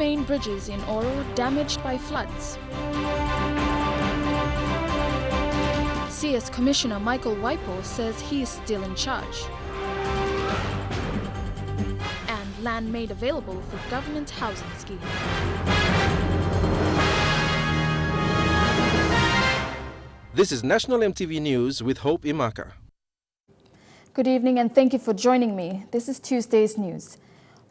main bridges in Oro damaged by floods. CS Commissioner Michael Waipo says he is still in charge. And land made available for government housing scheme. This is National EMTV News with Hope Imaka. Good evening and thank you for joining me. This is Tuesday's news.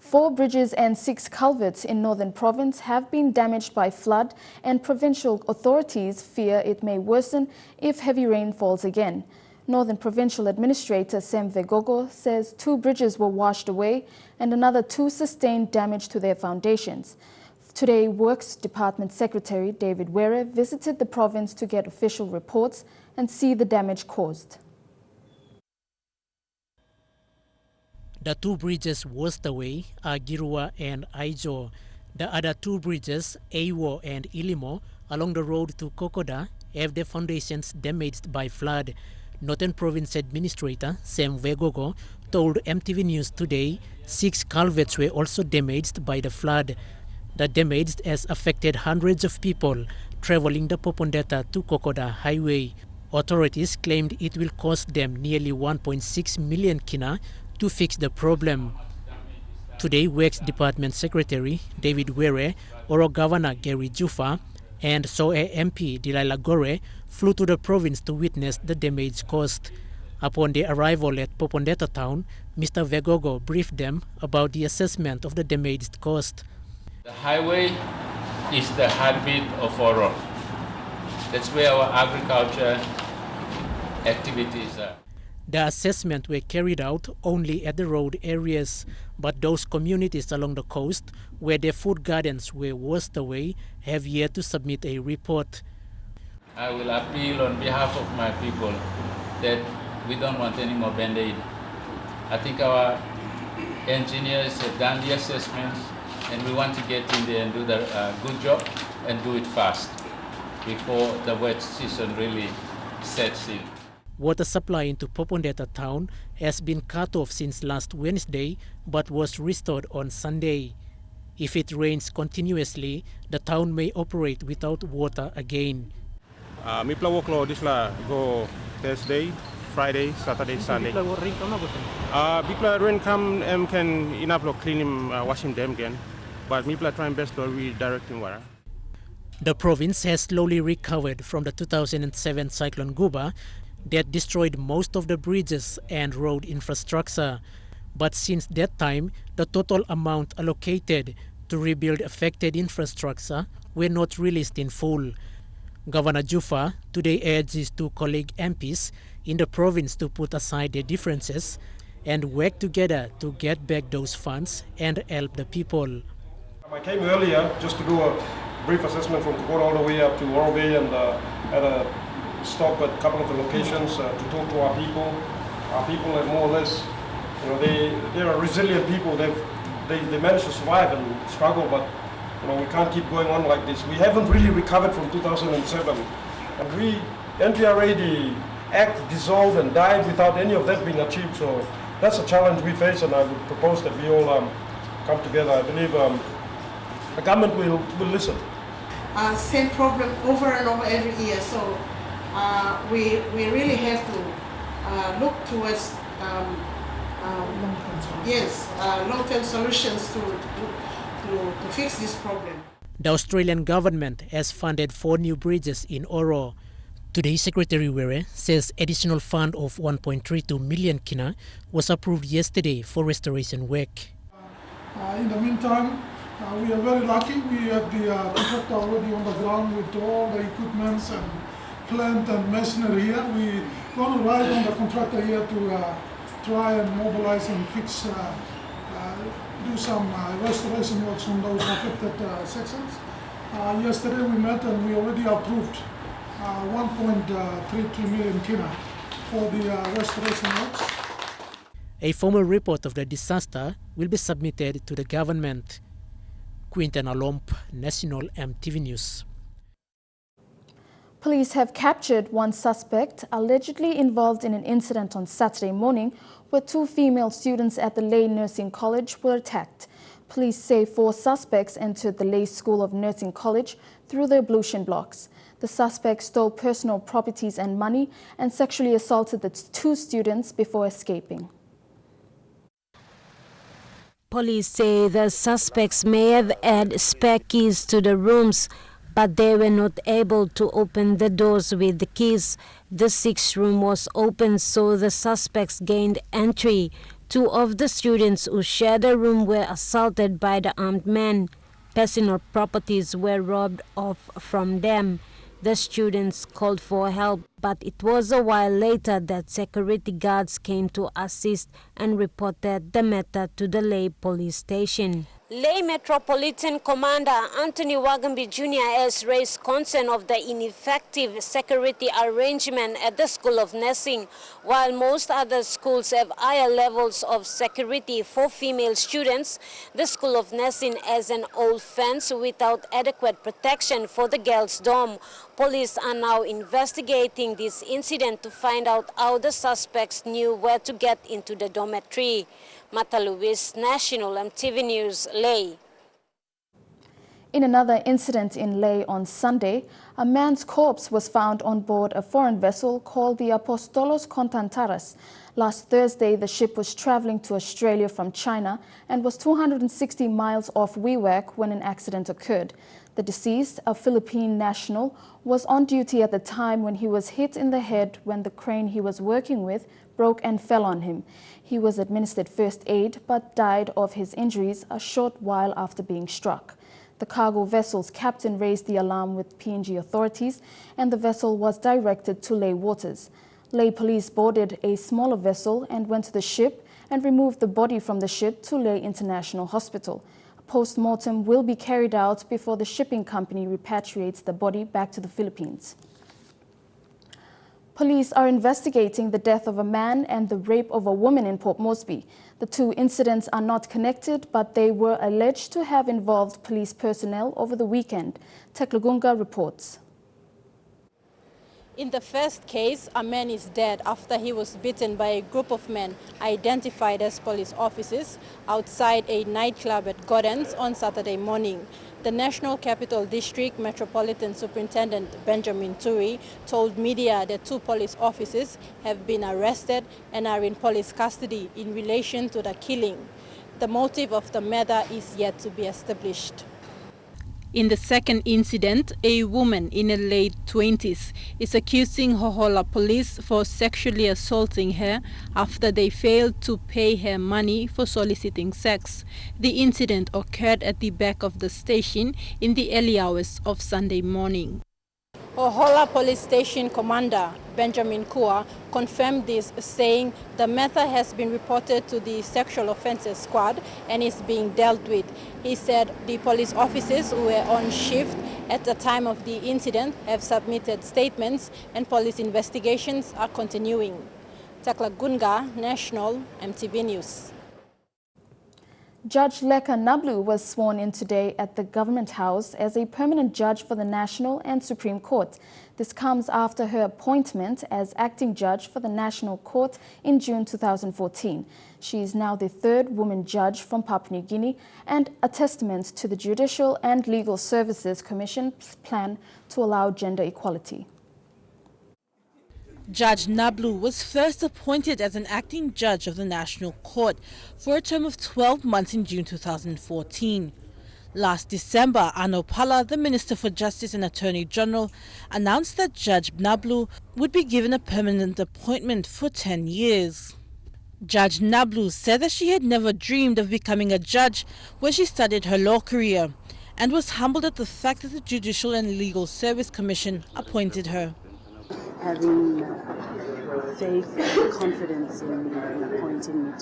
4 bridges and 6 culverts in Northern Province have been damaged by flood, and provincial authorities fear it may worsen if heavy rain falls again. Northern Provincial Administrator Sam Vegogo says 2 bridges were washed away and another 2 sustained damage to their foundations. Today, Works Department Secretary David Were visited the province to get official reports and see the damage caused. The 2 bridges washed away are Girua and Aijo. The other 2 bridges, Aiwo and Ilimo, along the road to Kokoda, have their foundations damaged by flood. Northern Province Administrator Sam Vegogo told MTV News today 6 culverts were also damaged by the flood. The damage has affected hundreds of people traveling the Popondetta to Kokoda highway. Authorities claimed it will cost them nearly 1.6 million kina to fix the problem. Today, Works Department Secretary David Were, Oro Governor Gary Jufa, and Soe MP Delilah Gore flew to the province to witness the damage caused. Upon their arrival at Popondetta town, Mr. Vegogo briefed them about the assessment of the damage caused. The highway is the heartbeat of Oro. That's where our agriculture activities are. The assessment were carried out only at the road areas, but those communities along the coast where their food gardens were washed away have yet to submit a report. I will appeal on behalf of my people that we don't want any more Band-Aid. I think our engineers have done the assessments and we want to get in there and do the good job and do it fast before the wet season really sets in. Water supply into Popondetta town has been cut off since last Wednesday but was restored on Sunday. If it rains continuously, the town may operate without water again. Mipla workload is go Thursday, Friday, Saturday, Sunday. Mipla rain come can enough clean him, washing them again. But Mipla trying best to redirect him water. The province has slowly recovered from the 2007 cyclone Guba that destroyed most of the bridges and road infrastructure. But since that time, the total amount allocated to rebuild affected infrastructure were not released in full. Governor Jufa today urged his 2 colleague MPs in the province to put aside their differences and work together to get back those funds and help the people. I came earlier just to do a brief assessment from Kokoda all the way up to Oro Bay and had a stop at a couple of the locations to talk to our people. Our people have more or less, they're a resilient people. They managed to survive and struggle, but we can't keep going on like this. We haven't really recovered from 2007. And NPRA, the act dissolved and died without any of that being achieved. So that's a challenge we face, and I would propose that we all come together. I believe the government will listen. Same problem over and over every year. So we really have to look towards long-term solutions to fix this problem. The Australian government has funded 4 new bridges in Oro. Today, Secretary Were says additional fund of 1.32 million kina was approved yesterday for restoration work. In the meantime, we are very lucky. We have the contractor already on the ground with all the equipments and plant and machinery here. We're going to ride on the contractor here to try and mobilize and fix, do some restoration works on those affected sections. Yesterday we met and we already approved 1.32 million kina for the restoration works. A formal report of the disaster will be submitted to the government. Quinten Alomp, National EMTV News. Police have captured 1 suspect allegedly involved in an incident on Saturday morning where 2 female students at the Lay Nursing College were attacked. Police say 4 suspects entered the Lae School of Nursing College through the ablution blocks. The suspects stole personal properties and money and sexually assaulted the 2 students before escaping. Police say the suspects may have had spare keys to the rooms, but they were not able to open the doors with the keys. The 6th room was open, so the suspects gained entry. 2 of the students who shared a room were assaulted by the armed men. Personal properties were robbed off from them. The students called for help, but it was a while later that security guards came to assist and reported the matter to the Lae police station. Lae Metropolitan Commander Anthony Wagambi Jr. has raised concern of the ineffective security arrangement at the School of Nursing. While most other schools have higher levels of security for female students, the School of Nursing has an old fence without adequate protection for the girls' dorm. Police are now investigating this incident to find out how the suspects knew where to get into the dormitory. Mata Luis, National EMTV News, Lae. In another incident in Lae on Sunday, a man's corpse was found on board a foreign vessel called the Apostolos Konstantaras. Last Thursday, the ship was traveling to Australia from China and was 260 miles off Waipo when an accident occurred. The deceased, a Philippine national, was on duty at the time when he was hit in the head when the crane he was working with broke and fell on him. He was administered first aid but died of his injuries a short while after being struck. The cargo vessel's captain raised the alarm with PNG authorities and the vessel was directed to Lae waters. Lae police boarded a smaller vessel and went to the ship and removed the body from the ship to Lae International Hospital. A post-mortem will be carried out before the shipping company repatriates the body back to the Philippines. Police are investigating the death of a man and the rape of a woman in Port Moresby. The 2 incidents are not connected, but they were alleged to have involved police personnel over the weekend. Teklagunga reports. In the first case, a man is dead after he was beaten by a group of men identified as police officers outside a nightclub at Gordon's on Saturday morning. The National Capital District Metropolitan Superintendent Benjamin Turi told media that 2 police officers have been arrested and are in police custody in relation to the killing. The motive of the matter is yet to be established. In the second incident, a woman in her late 20s is accusing Hohola police for sexually assaulting her after they failed to pay her money for soliciting sex. The incident occurred at the back of the station in the early hours of Sunday morning. Hohola Police Station Commander Benjamin Kua confirmed this, saying the matter has been reported to the Sexual Offences Squad and is being dealt with. He said the police officers who were on shift at the time of the incident have submitted statements and police investigations are continuing. Taklagunga, National EMTV News. Judge Leka Nablu was sworn in today at the Government House as a permanent judge for the National and Supreme Court. This comes after her appointment as acting judge for the National Court in June 2014. She is now the 3rd woman judge from Papua New Guinea and a testament to the Judicial and Legal Services Commission's plan to allow gender equality. Judge Nablu was first appointed as an acting judge of the National Court for a term of 12 months in June 2014. Last December, Arno Pala, the Minister for Justice and Attorney General, announced that Judge Nablu would be given a permanent appointment for 10 years. Judge Nablu said that she had never dreamed of becoming a judge when she started her law career and was humbled at the fact that the Judicial and Legal Service Commission appointed her. Having faith and confidence in appointing me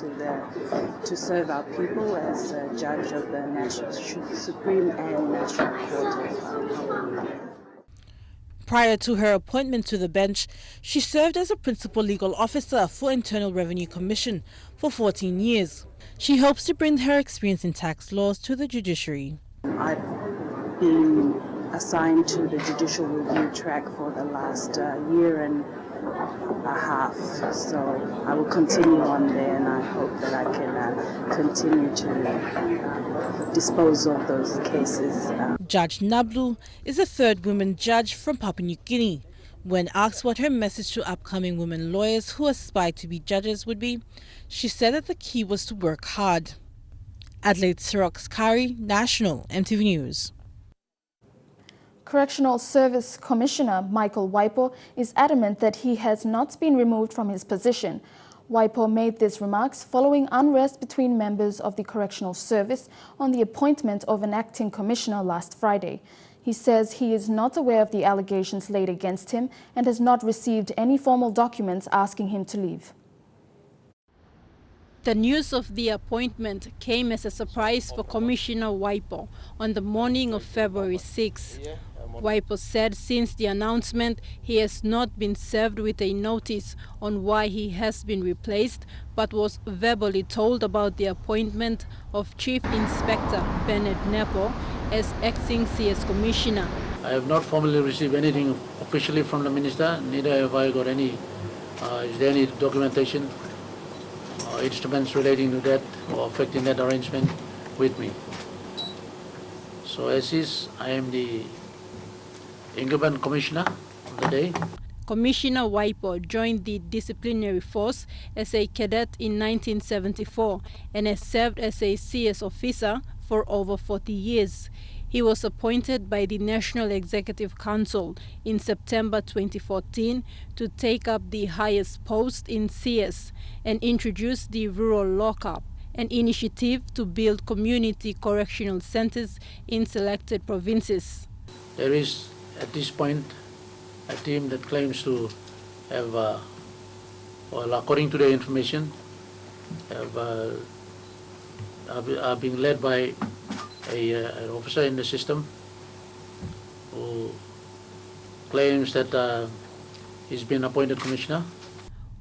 to serve our people as a judge of the National Supreme and National Court. Prior to her appointment to the bench, she served as a principal legal officer for Internal Revenue Commission for 14 years. She hopes to bring her experience in tax laws to the judiciary. I've been assigned to the judicial review track for the last year and a half, so I will continue on there, and I hope that I can continue to dispose of those cases. Judge Nablu is the third woman judge from Papua New Guinea. When asked what her message to upcoming women lawyers who aspire to be judges would be, she said that the key was to work hard. Adelaide Sirok-Skari, National EMTV News. Correctional Service Commissioner Michael Waipo is adamant that he has not been removed from his position. Waipo made these remarks following unrest between members of the Correctional Service on the appointment of an acting commissioner last Friday. He says he is not aware of the allegations laid against him and has not received any formal documents asking him to leave. The news of the appointment came as a surprise for Commissioner Waipo on the morning of February 6. Waipo said since the announcement he has not been served with a notice on why he has been replaced, but was verbally told about the appointment of Chief Inspector Bernard Nepo as acting CS Commissioner. I have not formally received anything officially from the Minister, neither have I got any, is there any documentation or instruments relating to that or affecting that arrangement with me. So as is, I am the incumbent commissioner of the day. Commissioner Waipo joined the disciplinary force as a cadet in 1974 and has served as a CS officer for over 40 years. He was appointed by the National Executive Council in September 2014 to take up the highest post in CS and introduce the Rural Lockup, an initiative to build community correctional centers in selected provinces. There is, at this point, a team that claims to have, well, according to the information, are being led by an officer in the system who claims that he's been appointed commissioner.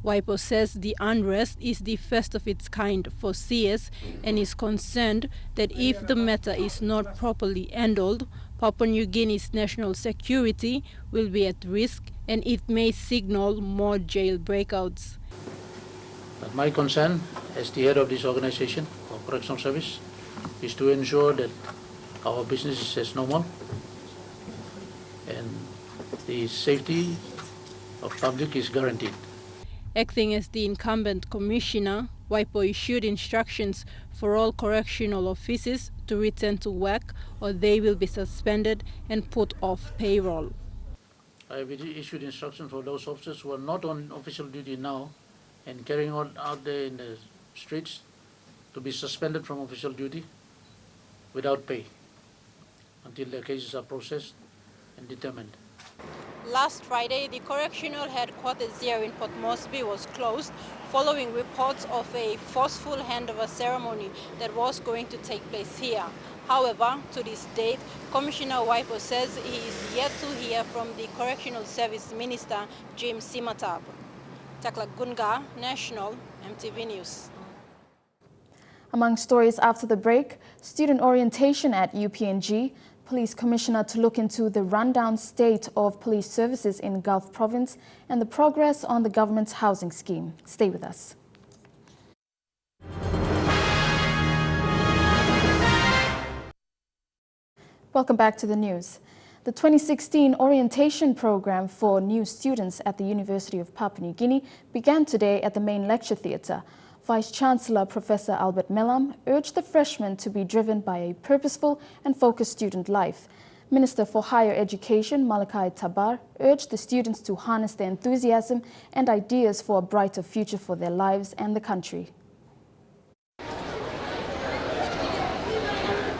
Waipo says the unrest is the first of its kind for CS and is concerned that if the matter is not properly handled, Papua New Guinea's national security will be at risk and it may signal more jail breakouts. But my concern as the head of this organization, of Correctional Service, is to ensure that our business is as normal and the safety of public is guaranteed. Acting as the incumbent commissioner, Waipo issued instructions for all correctional officers to return to work or they will be suspended and put off payroll. I have issued instructions for those officers who are not on official duty now and carrying on out there in the streets to be suspended from official duty without pay until their cases are processed and determined. Last Friday, the correctional headquarters here in Port Moresby was closed following reports of a forceful handover ceremony that was going to take place here. However, to this date, Commissioner Waipo says he is yet to hear from the Correctional Service Minister, Jim Simatab. Takla Gunga, National EMTV News. Among stories after the break, student orientation at UPNG, Police Commissioner to look into the rundown state of police services in Gulf Province and the progress on the government's housing scheme. Stay with us. Welcome back to the news. The 2016 orientation program for new students at the University of Papua New Guinea began today at the main lecture theatre. Vice-Chancellor Professor Albert Melam urged the freshmen to be driven by a purposeful and focused student life. Minister for Higher Education Malakai Tabar urged the students to harness their enthusiasm and ideas for a brighter future for their lives and the country.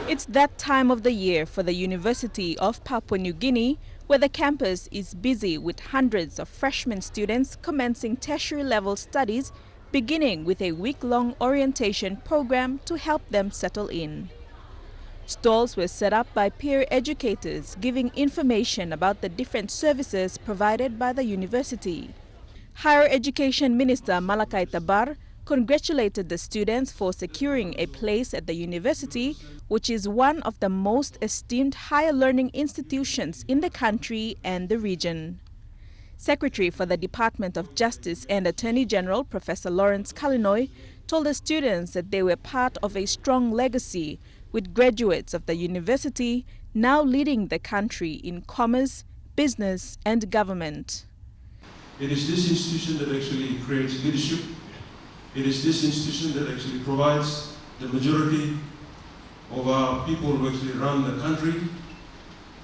It's that time of the year for the University of Papua New Guinea, where the campus is busy with hundreds of freshman students commencing tertiary-level studies, beginning with a week-long orientation program to help them settle in. Stalls were set up by peer educators giving information about the different services provided by the university. Higher Education Minister Malakai Tabar congratulated the students for securing a place at the university, which is one of the most esteemed higher learning institutions in the country and the region. Secretary for the Department of Justice and Attorney General Professor Lawrence Kalinoy told the students that they were part of a strong legacy, with graduates of the university now leading the country in commerce, business and government. It is this institution that actually creates leadership. It is this institution that actually provides the majority of our people who actually run the country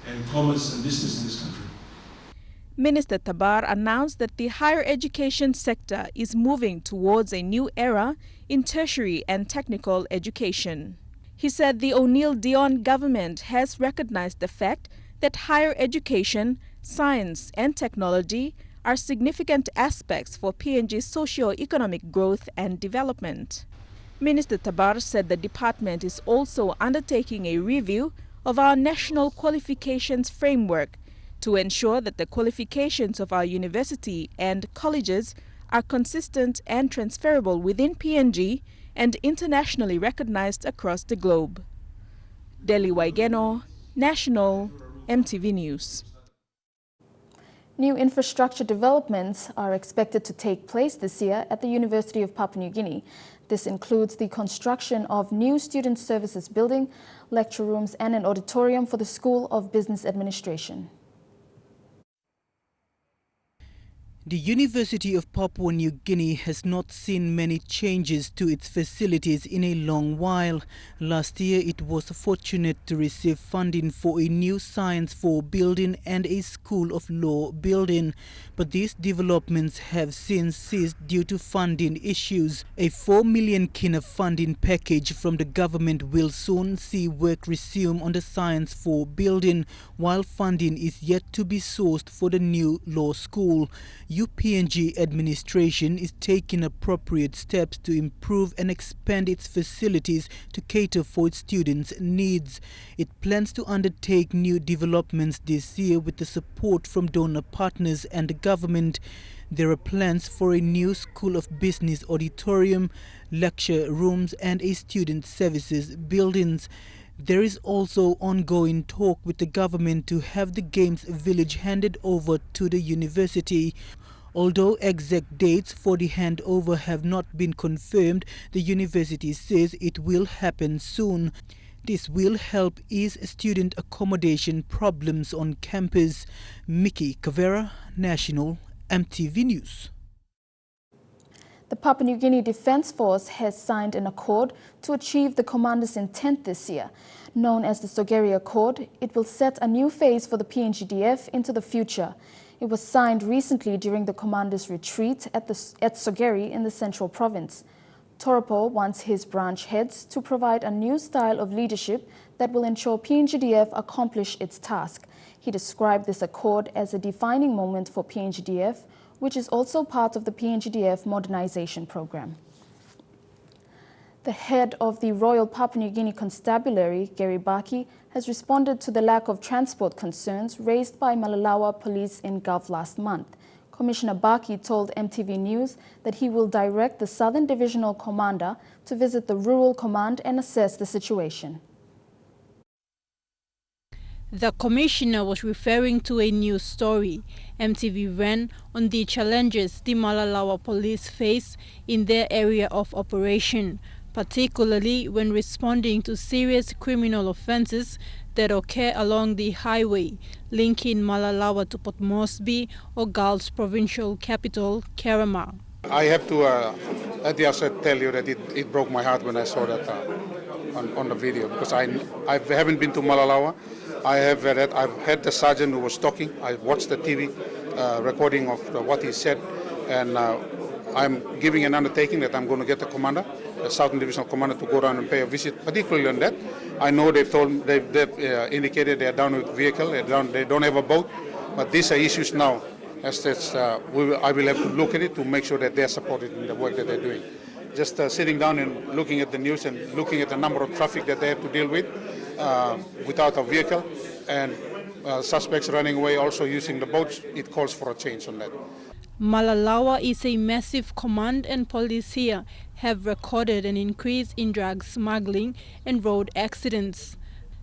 and commerce and business in this country. Minister Tabar announced that the higher education sector is moving towards a new era in tertiary and technical education. He said the O'Neill-Dion government has recognized the fact that higher education, science and technology are significant aspects for PNG's socio-economic growth and development. Minister Tabar said the department is also undertaking a review of our national qualifications framework to ensure that the qualifications of our university and colleges are consistent and transferable within PNG and internationally recognized across the globe. Deli Waigeno, National, EMTV News. New infrastructure developments are expected to take place this year at the University of Papua New Guinea. This includes the construction of new student services building, lecture rooms and an auditorium for the School of Business Administration. The University of Papua New Guinea has not seen many changes to its facilities in a long while. Last year, it was fortunate to receive funding for a new Science 4 building and a School of Law building. But these developments have since ceased due to funding issues. A 4 million kina funding package from the government will soon see work resume on the Science 4 building, while funding is yet to be sourced for the new law school. UPNG administration is taking appropriate steps to improve and expand its facilities to cater for its students' needs. It plans to undertake new developments this year with the support from donor partners and the government. There are plans for a new School of Business auditorium, lecture rooms and a student services buildings. There is also ongoing talk with the government to have the Games Village handed over to the university. Although exact dates for the handover have not been confirmed, the university says it will happen soon. This will help ease student accommodation problems on campus. Mickey Cavera, National, EMTV News. The Papua New Guinea Defence Force has signed an accord to achieve the commander's intent this year. Known as the Sogeri Accord, it will set a new phase for the PNGDF into the future. It was signed recently during the commander's retreat at Sogeri in the Central Province. Toropo wants his branch heads to provide a new style of leadership that will ensure PNGDF accomplish its task. He described this accord as a defining moment for PNGDF, which is also part of the PNGDF modernization program. The head of the Royal Papua New Guinea Constabulary, Gary Baki, has responded to the lack of transport concerns raised by Malalawa police in Gulf last month. Commissioner Baki told EMTV News that he will direct the Southern Divisional Commander to visit the Rural Command and assess the situation. The commissioner was referring to a news story EMTV ran on the challenges the Malalawa police face in their area of operation, particularly when responding to serious criminal offences that occur along the highway linking Malalawa to Port Moresby or Gulf's provincial capital, Kerema. I have to at the outset tell you that it broke my heart when I saw that on the video, because I haven't been to Malalawa. I've heard the sergeant who was talking. I watched the TV recording of what he said, and I'm giving an undertaking that I'm going to get the commander, the Southern Divisional Commander, to go down and pay a visit, particularly on that. I know they've indicated they're down with vehicle, they don't have a boat, but these are issues now. I will have to look at it to make sure that they're supported in the work that they're doing. Just sitting down and looking at the news and looking at the number of traffic that they have to deal with without a vehicle, and suspects running away also using the boats, it calls for a change on that. Malalawa is a massive command, and police here have recorded an increase in drug smuggling and road accidents.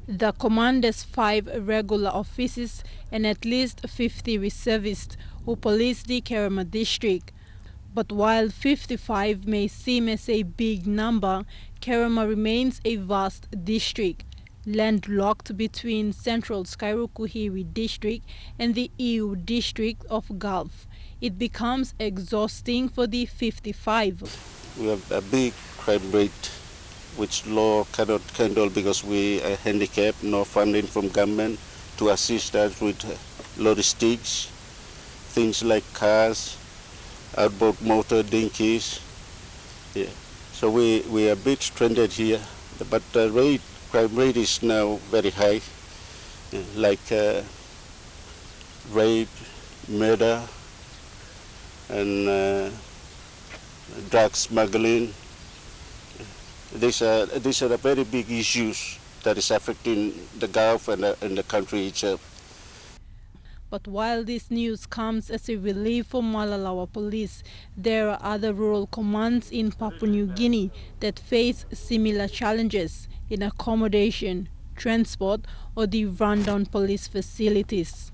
The command has 5 regular officers and at least 50 reservists who police the Kerema district. But while 55 may seem as a big number, Kerema remains a vast district, landlocked between central Skairukuhiri district and the EU district of Gulf. It becomes exhausting for the 55. We have a big crime rate, which law cannot handle because we are handicapped, no funding from government to assist us with logistics, things like cars, outboard motor, dinghies. Yeah. So we are a bit stranded here, but the crime rate is now very high, like rape, murder, and drug smuggling. These are the very big issues that is affecting the Gulf and the country itself. But while this news comes as a relief for Malalawa police, there are other rural commands in Papua New Guinea that face similar challenges in accommodation, transport, or the rundown police facilities.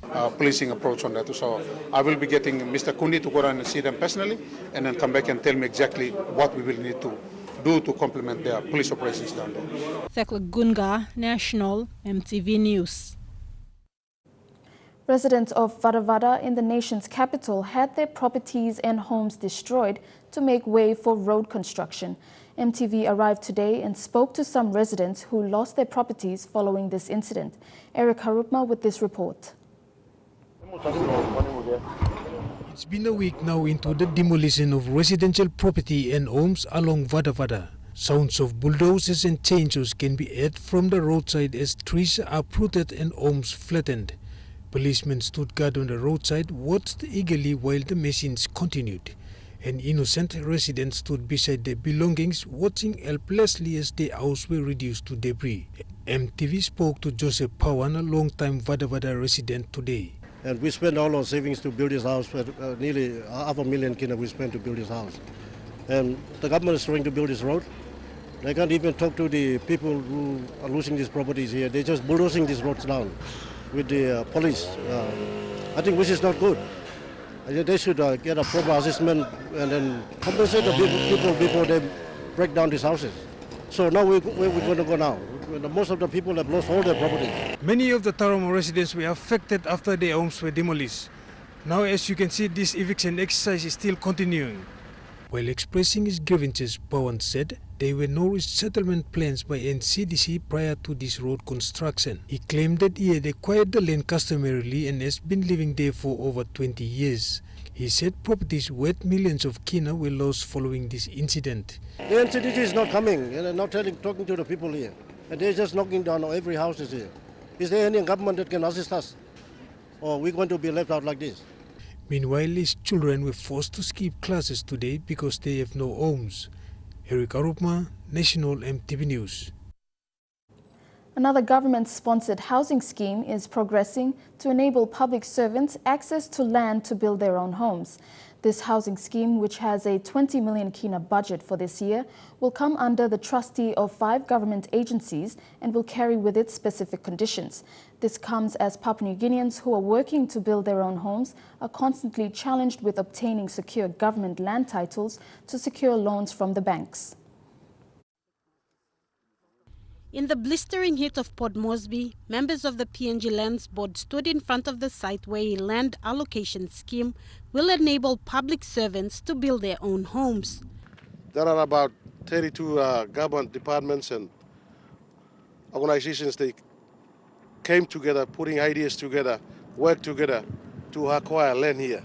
Policing approach on that. So I will be getting Mr. Kundi to go around and see them personally and then come back and tell me exactly what we will need to do to complement their police operations down there. Thekla Gunga, National EMTV News. Residents of Vadavada in the nation's capital had their properties and homes destroyed to make way for road construction. EMTV arrived today and spoke to some residents who lost their properties following this incident. Eric Harupma with this report. It's been a week now into the demolition of residential property and homes along Vadavada. Sounds of bulldozers and chainsaws can be heard from the roadside as trees are uprooted and homes flattened. Policemen stood guard on the roadside, watched eagerly while the machines continued. An innocent resident stood beside their belongings, watching helplessly as their house were reduced to debris. EMTV spoke to Joseph Pawan, a long-time Vadavada resident, today. And we spent all our savings to build this house, nearly $500,000 kina we spent to build this house. And the government is trying to build this road. They can't even talk to the people who are losing these properties here. They're just bulldozing these roads down with the police. I think which is not good. They should get a proper assessment and then compensate the people before they break down these houses. So now where we're going to go now? Most of the people have lost all their property. Many of the Taramo residents were affected after their homes were demolished. Now, as you can see, this eviction exercise is still continuing. While expressing his grievances, Pawan said there were no resettlement plans by NCDC prior to this road construction. He claimed that he had acquired the land customarily and has been living there for over 20 years. He said properties worth millions of kina were lost following this incident. The NCDC is not coming and not talking to the people here. And they're just knocking down every house is here. Is there any government that can assist us? Or we're going to be left out like this? Meanwhile, his children were forced to skip classes today because they have no homes. Eric Arupma, National EMTV News. Another government-sponsored housing scheme is progressing to enable public servants access to land to build their own homes. This housing scheme, which has a 20 million kina budget for this year, will come under the trustee of 5 government agencies and will carry with it specific conditions. This comes as Papua New Guineans who are working to build their own homes are constantly challenged with obtaining secure government land titles to secure loans from the banks. In the blistering heat of Port Moresby, members of the PNG Lands Board stood in front of the site where a land allocation scheme will enable public servants to build their own homes. There are about 32 government departments and organizations. They came together, putting ideas together, work together to acquire land here.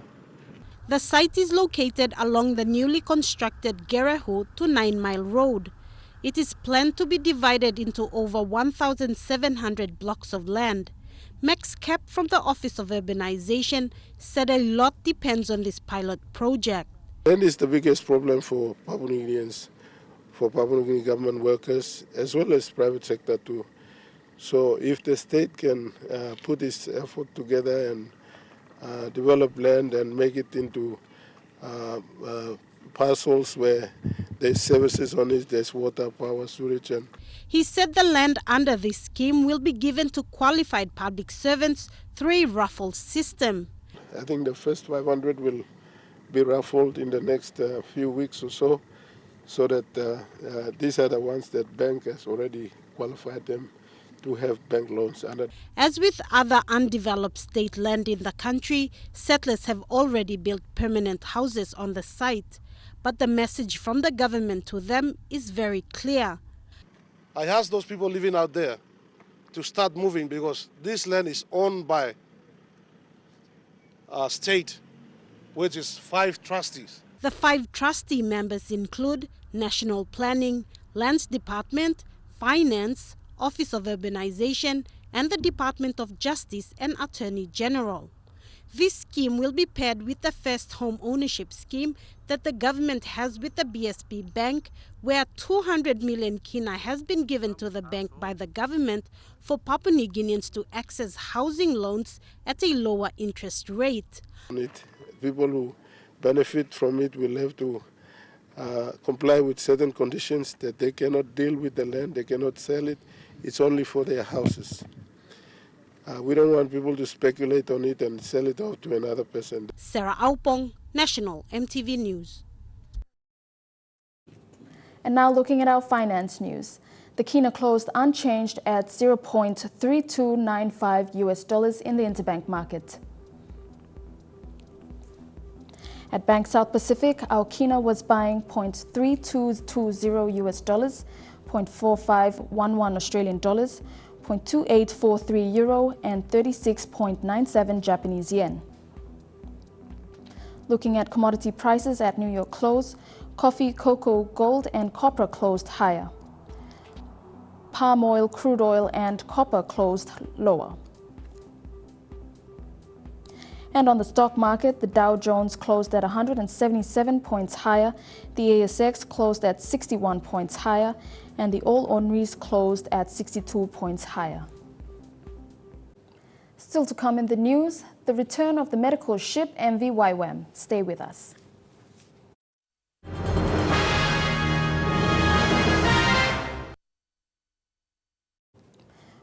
The site is located along the newly constructed Gerehu to 9 Mile Road. It is planned to be divided into over 1,700 blocks of land. Max Cap from the Office of Urbanization said a lot depends on this pilot project. Land is the biggest problem for Papua New Guineans, for Papua New Guinea government workers, as well as private sector too. So if the state can put this effort together and develop land and make it into parcels where there's services on it, there's water, power, sewage. And he said the land under this scheme will be given to qualified public servants through a raffle system. I think the first 500 will be raffled in the next few weeks or so that these are the ones that bank has already qualified them to have bank loans under. As with other undeveloped state land in the country, settlers have already built permanent houses on the site. But the message from the government to them is very clear. I ask those people living out there to start moving because this land is owned by a state, which is 5 trustees. The 5 trustee members include National Planning, Lands Department, Finance, Office of Urbanization, and the Department of Justice and Attorney General. This scheme will be paired with the first home ownership scheme that the government has with the BSP Bank, where 200 million kina has been given to the bank by the government for Papua New Guineans to access housing loans at a lower interest rate. People who benefit from it will have to comply with certain conditions that they cannot deal with the land, they cannot sell it. It's only for their houses. We don't want people to speculate on it and sell it off to another person. Sarah Aupong, National EMTV News. And now looking at our finance news. The kina closed unchanged at $0.3295 US in the interbank market. At Bank South Pacific, our kina was buying $0.3220 US, $0.4511 Australian dollars, €0.2843 Euro, and 36.97 Japanese yen. Looking at commodity prices at New York close, coffee, cocoa, gold, and copper closed higher. Palm oil, crude oil, and copper closed lower. And on the stock market, the Dow Jones closed at 177 points higher, the ASX closed at 61 points higher, and the All Ordinaries closed at 62 points higher. Still to come in the news, the return of the medical ship MV Waipo. Stay with us.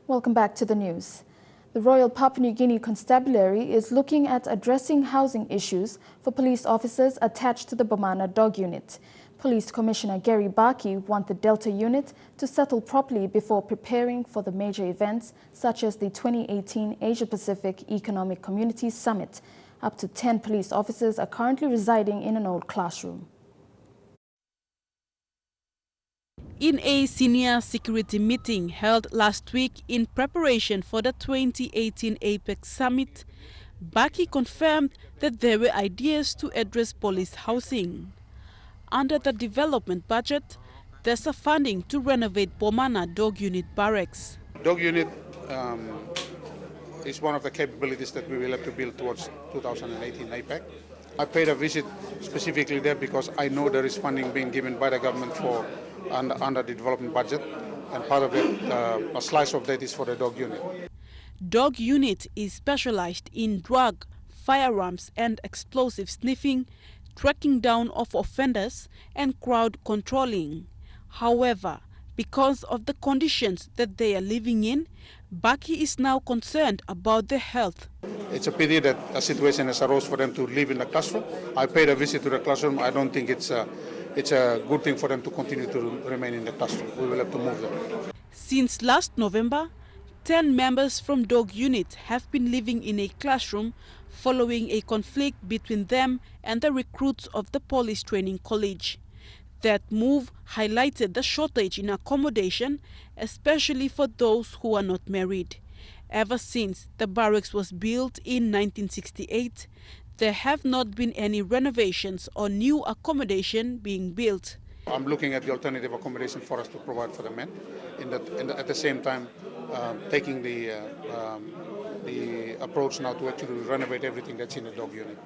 Welcome back to the news. The Royal Papua New Guinea Constabulary is looking at addressing housing issues for police officers attached to the Bomana Dog Unit. Police Commissioner Gary Barkey wants the Delta Unit to settle properly before preparing for the major events such as the 2018 Asia-Pacific Economic Community Summit. Up to 10 police officers are currently residing in an old classroom. In a senior security meeting held last week in preparation for the 2018 APEC Summit, Baki confirmed that there were ideas to address police housing. Under the development budget, there's a funding to renovate Bomana Dog Unit Barracks. Dog Unit is one of the capabilities that we will have to build towards 2018 APEC. I paid a visit specifically there because I know there is funding being given by the government for under the development budget, and part of it, a slice of that is for the Dog Unit. Dog Unit is specialized in drug, firearms and explosive sniffing, tracking down of offenders and crowd controlling. However, because of the conditions that they are living in, Baki is now concerned about their health. It's a pity that a situation has arose for them to live in the classroom. I paid a visit to the classroom. I don't think it's a good thing for them to continue to remain in the classroom. We will have to move them. Since last November, 10 members from Dog Unit have been living in a classroom following a conflict between them and the recruits of the Police Training College. That move highlighted the shortage in accommodation, especially for those who are not married. Ever since the barracks was built in 1968, there have not been any renovations or new accommodation being built. I'm looking at the alternative accommodation for us to provide for the men, at the same time taking the approach now to actually renovate everything that's in the Dog Unit.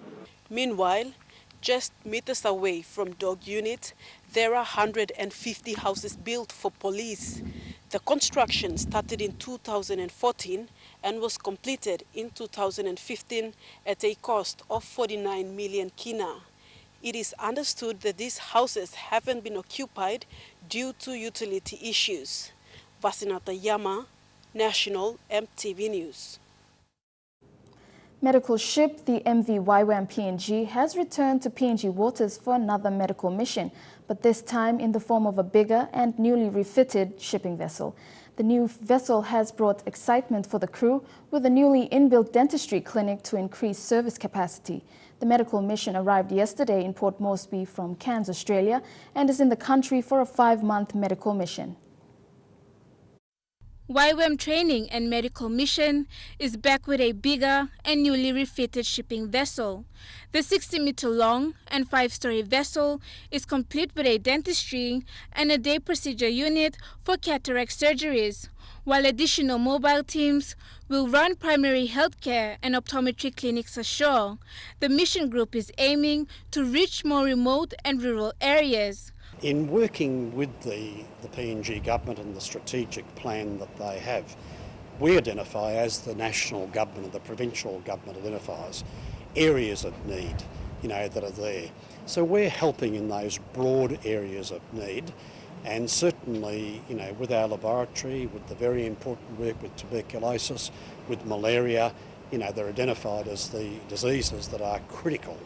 Meanwhile, just meters away from Dog Unit, there are 150 houses built for police. The construction started in 2014 and was completed in 2015 at a cost of 49 million kina. It is understood that these houses haven't been occupied due to utility issues. Vasinata Yama, National EMTV News. Medical ship, the MV Waipo PNG, has returned to PNG waters for another medical mission, but this time in the form of a bigger and newly refitted shipping vessel. The new vessel has brought excitement for the crew with a newly inbuilt dentistry clinic to increase service capacity. The medical mission arrived yesterday in Port Moresby from Cairns, Australia, and is in the country for a 5-month medical mission. Waipo Training and Medical Mission is back with a bigger and newly refitted shipping vessel. The 60-meter-long and 5-story vessel is complete with a dentistry and a day procedure unit for cataract surgeries, while additional mobile teams will run primary healthcare and optometry clinics ashore. The mission group is aiming to reach more remote and rural areas. In working with the PNG government and the strategic plan that they have, we identify, as the national government and the provincial government identifies, areas of need, that are there. So we're helping in those broad areas of need, and certainly, with our laboratory, with the very important work with tuberculosis, with malaria, they're identified as the diseases that are critical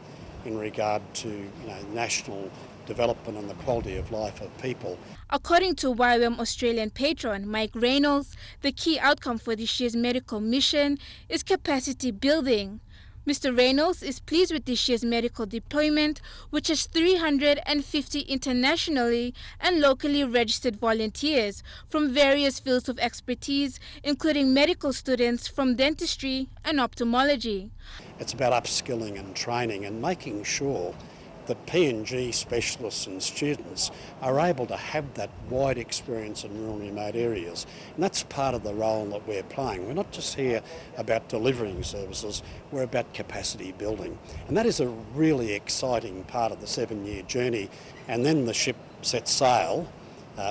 in regard to, national development and the quality of life of people. According to Waipo Australian patron Mike Reynolds, the key outcome for this year's medical mission is capacity building. Mr. Reynolds is pleased with this year's medical deployment, which has 350 internationally and locally registered volunteers from various fields of expertise, including medical students from dentistry and ophthalmology. It's about upskilling and training and making sure that PNG specialists and students are able to have that wide experience in rural and remote areas. And that's part of the role that we're playing. We're not just here about delivering services, we're about capacity building. And that is a really exciting part of the 7-year journey. And then the ship sets sail,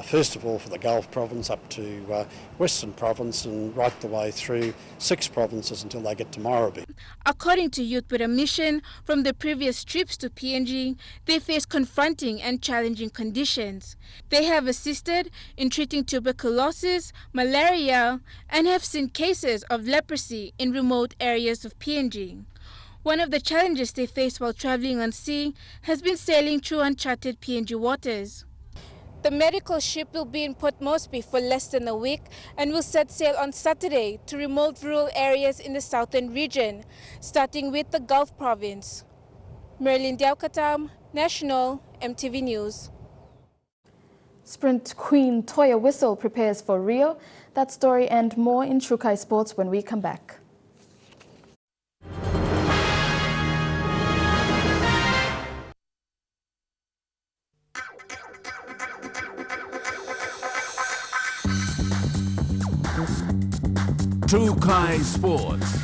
first of all for the Gulf province up to Western province and right the way through 6 provinces until they get to Morribee. According to youth with a mission from the previous trips to PNG, they face confronting and challenging conditions. They have assisted in treating tuberculosis, malaria, and have seen cases of leprosy in remote areas of PNG. One of the challenges they face while traveling on sea has been sailing through uncharted PNG waters. The medical ship will be in Port Moresby for less than a week and will set sail on Saturday to remote rural areas in the southern region, starting with the Gulf province. Merlin Diaukatam, National EMTV News. Sprint queen Toya Whistle prepares for Rio. That story and more in Trukai Sports when we come back. Trukai Sports.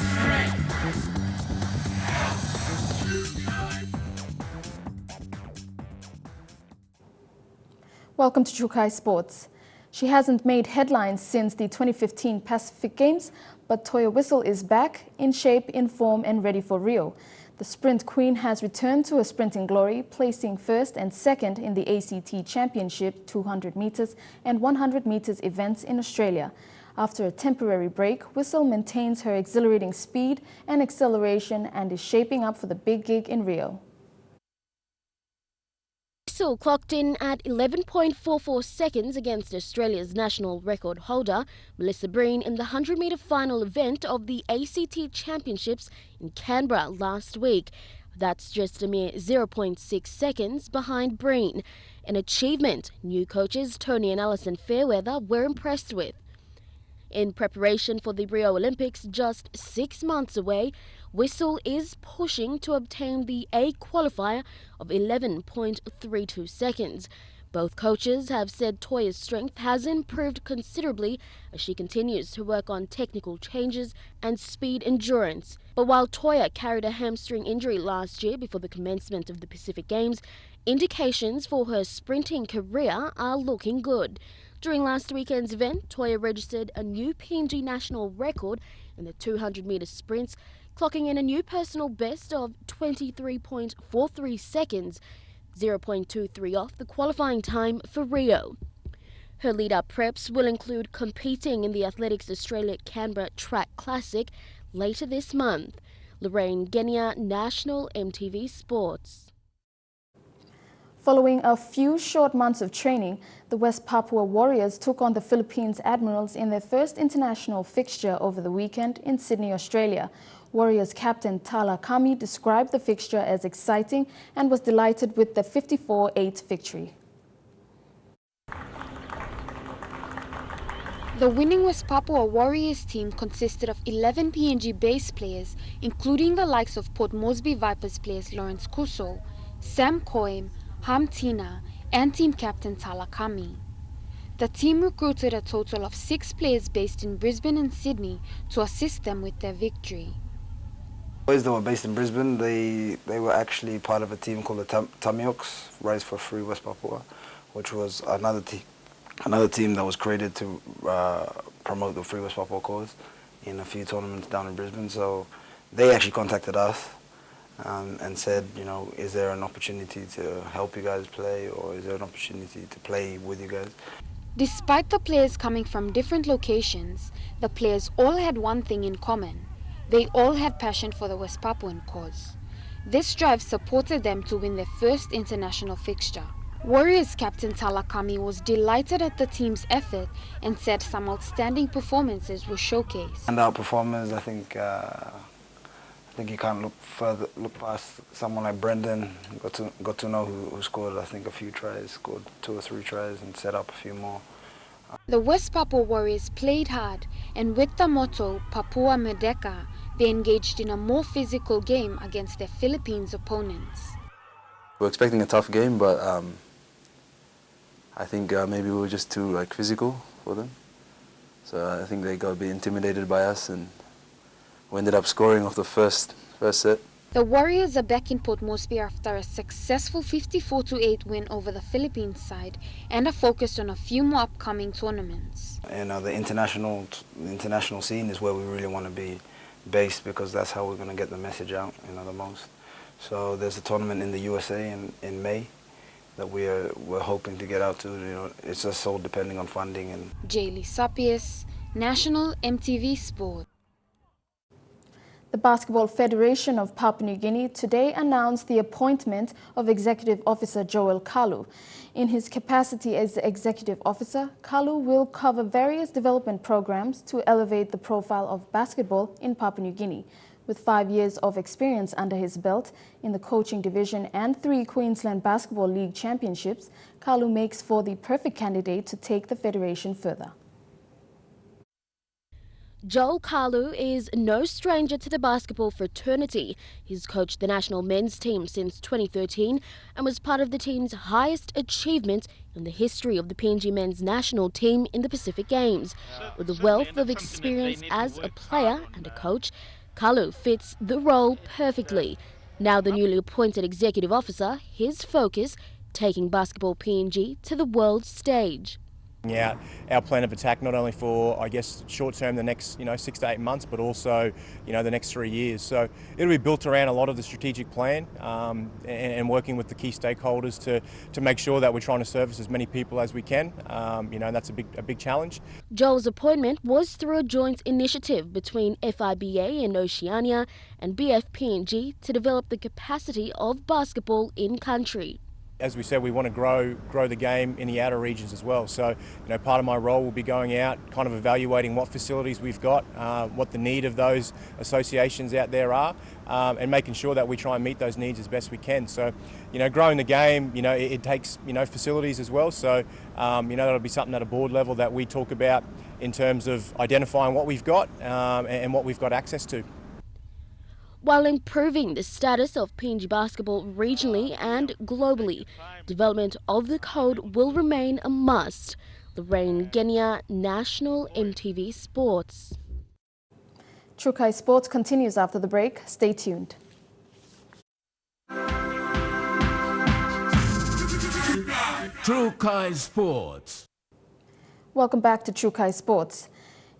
Welcome to Trukai Sports. She hasn't made headlines since the 2015 Pacific Games, but Toya Whistle is back, in shape, in form and ready for Rio. The sprint queen has returned to her sprinting glory, placing first and second in the ACT Championship 200 meters and 100 meters events in Australia. After a temporary break, Whistle maintains her exhilarating speed and acceleration and is shaping up for the big gig in Rio. Whistle clocked in at 11.44 seconds against Australia's national record holder, Melissa Breen, in the 100-metre final event of the ACT Championships in Canberra last week. That's just a mere 0.6 seconds behind Breen, an achievement new coaches Tony and Alison Fairweather were impressed with. In preparation for the Rio Olympics just 6 months away, Whistle is pushing to obtain the A qualifier of 11.32 seconds. Both coaches have said Toya's strength has improved considerably as she continues to work on technical changes and speed endurance. But while Toya carried a hamstring injury last year before the commencement of the Pacific Games, indications for her sprinting career are looking good. During last weekend's event, Toya registered a new PNG national record in the 200-metre sprints, clocking in a new personal best of 23.43 seconds, 0.23 off the qualifying time for Rio. Her lead-up preps will include competing in the Athletics Australia Canberra Track Classic later this month. Lorraine Genia, National EMTV Sports. Following a few short months of training, the West Papua Warriors took on the Philippines Admirals in their first international fixture over the weekend in Sydney, Australia. Warriors captain Tala Kami described the fixture as exciting and was delighted with the 54-8 victory. The winning West Papua Warriors team consisted of 11 PNG-based players, including the likes of Port Moresby Vipers players Lawrence Kuso, Sam Koim, Ham Tina, and team captain Tala Kami. The team recruited a total of 6 players based in Brisbane and Sydney to assist them with their victory. Boys that were based in Brisbane, they were actually part of a team called the Tamioks, Rise for Free West Papua, which was another team that was created to promote the Free West Papua cause in a few tournaments down in Brisbane. So they actually contacted us and said, you know, is there an opportunity to help you guys play, or is there an opportunity to play with you guys? Despite the players coming from different locations, the players all had one thing in common. They all had passion for the West Papuan cause. This drive supported them to win their first international fixture. Warriors captain Tala Kami was delighted at the team's effort and said some outstanding performances were showcased. And our performers, I think you can't look past someone like Brendan. Got to know who scored, I think, a few tries, scored 2 or 3 tries and set up a few more. The West Papua Warriors played hard, and with the motto Papua Merdeka, they engaged in a more physical game against their Philippines opponents. We're expecting a tough game, but I think maybe we were just too physical for them. So I think they got a bit intimidated by us, and we ended up scoring off the first set. The Warriors are back in Port Moresby after a successful 54-8 win over the Philippines side and are focused on a few more upcoming tournaments. And the international scene is where we really want to be based, because that's how we're going to get the message out, the most. So there's a tournament in the USA in May that we're hoping to get out to. It's just all depending on funding. And Jaylee Sapies, National EMTV Sport. The Basketball Federation of Papua New Guinea today announced the appointment of Executive Officer Joel Kalu. In his capacity as Executive Officer, Kalu will cover various development programs to elevate the profile of basketball in Papua New Guinea. With 5 years of experience under his belt in the coaching division and 3 Queensland Basketball League championships, Kalu makes for the perfect candidate to take the federation further. Joel Kalu is no stranger to the basketball fraternity. He's coached the national men's team since 2013 and was part of the team's highest achievement in the history of the PNG men's national team in the Pacific Games. With a wealth of experience as a player and a coach, Kalu fits the role perfectly. Now the newly appointed executive officer, his focus, taking basketball PNG to the world stage. Out our plan of attack, not only for, I guess, short term, the next 6 to 8 months, but also the next 3 years. So it'll be built around a lot of the strategic plan and working with the key stakeholders to make sure that we're trying to service as many people as we can. That's a big challenge. Joel's appointment was through a joint initiative between FIBA and Oceania and BFPNG to develop the capacity of basketball in country. As we said, we want to grow the game in the outer regions as well. So, part of my role will be going out, kind of evaluating what facilities we've got, what the need of those associations out there are, and making sure that we try and meet those needs as best we can. So, growing the game, it takes, facilities as well. So, that'll be something at a board level that we talk about in terms of identifying what we've got and what we've got access to. While improving the status of PNG basketball regionally and globally, development of the code will remain a must. Lorraine Genia, National EMTV Sports. Trukai Sports continues after the break. Stay tuned. Trukai Sports. Welcome back to Trukai Sports.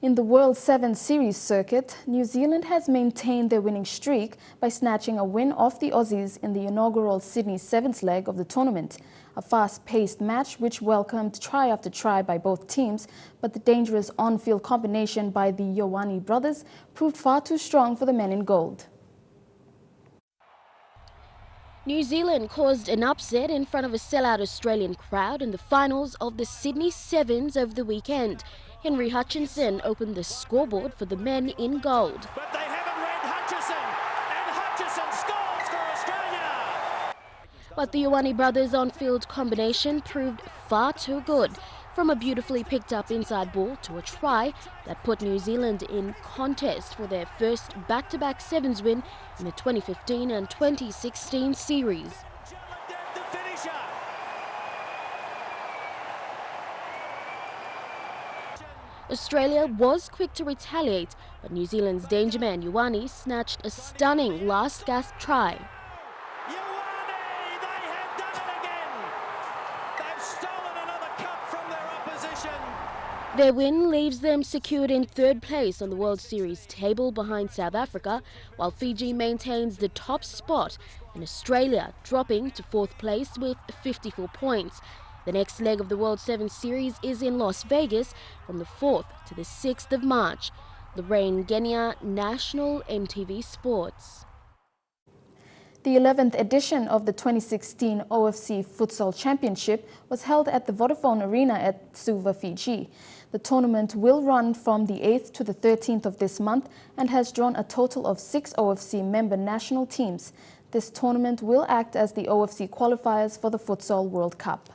In the World 7 Series circuit, New Zealand has maintained their winning streak by snatching a win off the Aussies in the inaugural Sydney Sevens leg of the tournament. A fast-paced match which welcomed try after try by both teams, but the dangerous on-field combination by the Ioane brothers proved far too strong for the men in gold. New Zealand caused an upset in front of a sellout Australian crowd in the finals of the Sydney Sevens over the weekend. Henry Hutchinson opened the scoreboard for the men in gold. But they haven't read Hutchison, and Hutchison scores for Australia! But the Ioane brothers' on-field combination proved far too good. From a beautifully picked up inside ball to a try that put New Zealand in contest for their first back-to-back sevens win in the 2015 and 2016 series. Australia was quick to retaliate, but New Zealand's danger man Ioane snatched a stunning last gasp try. Their win leaves them secured in third place on the World Series table behind South Africa, while Fiji maintains the top spot and Australia dropping to fourth place with 54 points. The next leg of the World Sevens Series is in Las Vegas from the 4th to the 6th of March. Lorraine Genia, National EMTV Sports. The 11th edition of the 2016 OFC Futsal Championship was held at the Vodafone Arena at Suva, Fiji. The tournament will run from the 8th to the 13th of this month and has drawn a total of 6 OFC member national teams. This tournament will act as the OFC qualifiers for the Futsal World Cup.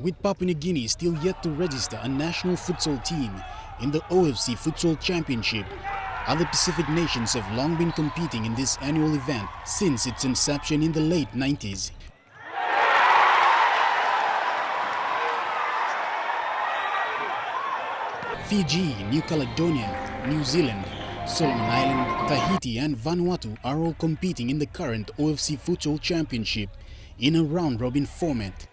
With Papua New Guinea still yet to register a national futsal team in the OFC Futsal Championship, other Pacific nations have long been competing in this annual event since its inception in the late 90s. Fiji, New Caledonia, New Zealand, Solomon Island, Tahiti and Vanuatu are all competing in the current OFC Futsal Championship in a round-robin format.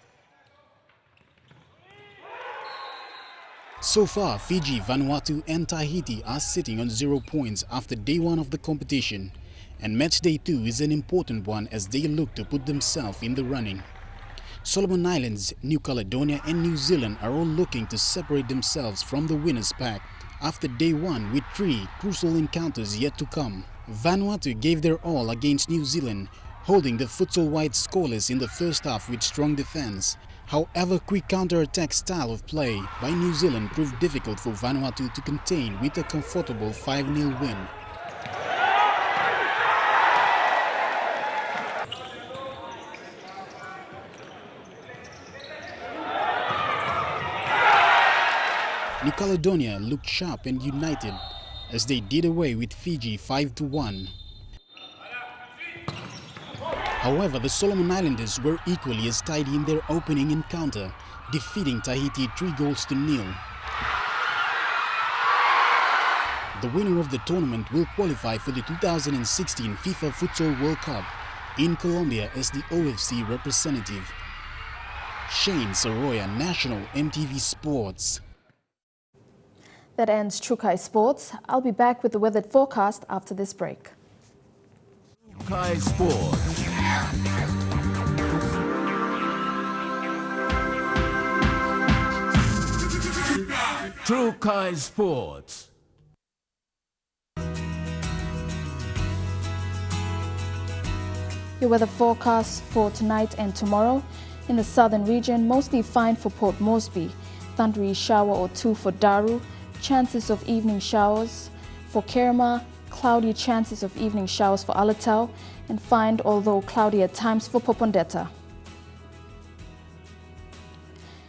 So far, Fiji, Vanuatu and Tahiti are sitting on 0 points after day 1 of the competition, and match day 2 is an important one as they look to put themselves in the running. Solomon Islands, New Caledonia and New Zealand are all looking to separate themselves from the winners pack after day 1 with 3 crucial encounters yet to come. Vanuatu gave their all against New Zealand, holding the futsal-wide scoreless in the first half with strong defense. However, quick counter-attack style of play by New Zealand proved difficult for Vanuatu to contain with a comfortable 5-0 win. New Caledonia looked sharp and united as they did away with Fiji 5-1. However, the Solomon Islanders were equally as tidy in their opening encounter, defeating Tahiti 3-0. The winner of the tournament will qualify for the 2016 FIFA Futsal World Cup in Colombia as the OFC representative. Shane Soroya, National EMTV Sports. That ends Trukai Sports. I'll be back with the weather forecast after this break. Trukai Sports. Trukai Sports. Your weather forecast for tonight and tomorrow. In the southern region, mostly fine for Port Moresby. Thundery shower or 2 for Daru. Chances of evening showers for Kerema. Cloudy chances of evening showers for Alatau. And fine, although cloudy at times, for Popondetta.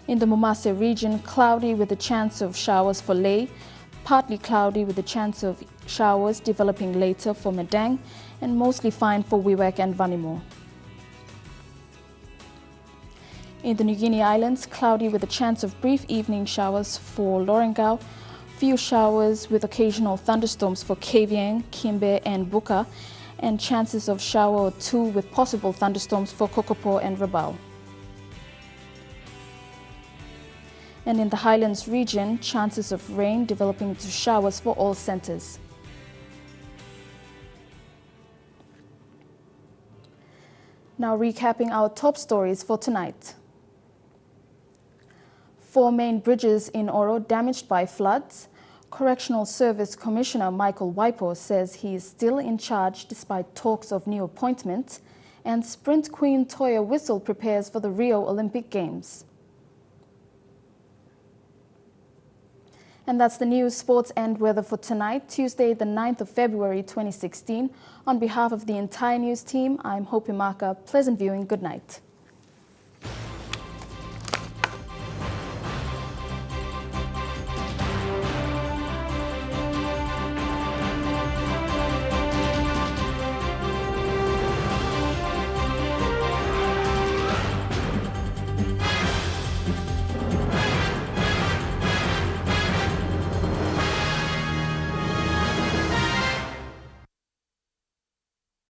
In the Momase region, cloudy with a chance of showers for Lae. Partly cloudy with a chance of showers developing later for Medang. And mostly fine for Wewak and Vanimo. In the New Guinea Islands, cloudy with a chance of brief evening showers for Lorengau. Few showers with occasional thunderstorms for Kavieng, Kimbe and Buka. And chances of shower or 2 with possible thunderstorms for Kokopo and Rabaul. And in the Highlands region, chances of rain developing into showers for all centres. Now recapping our top stories for tonight. 4 main bridges in Oro damaged by floods. Correctional Service Commissioner Michael Waipo says he is still in charge despite talks of new appointment, and sprint queen Toya Whistle prepares for the Rio Olympic Games. And that's the news, sports and weather for tonight, Tuesday, the 9th of February 2016. On behalf of the entire news team, I'm Hope Imaka. Pleasant viewing. Good night.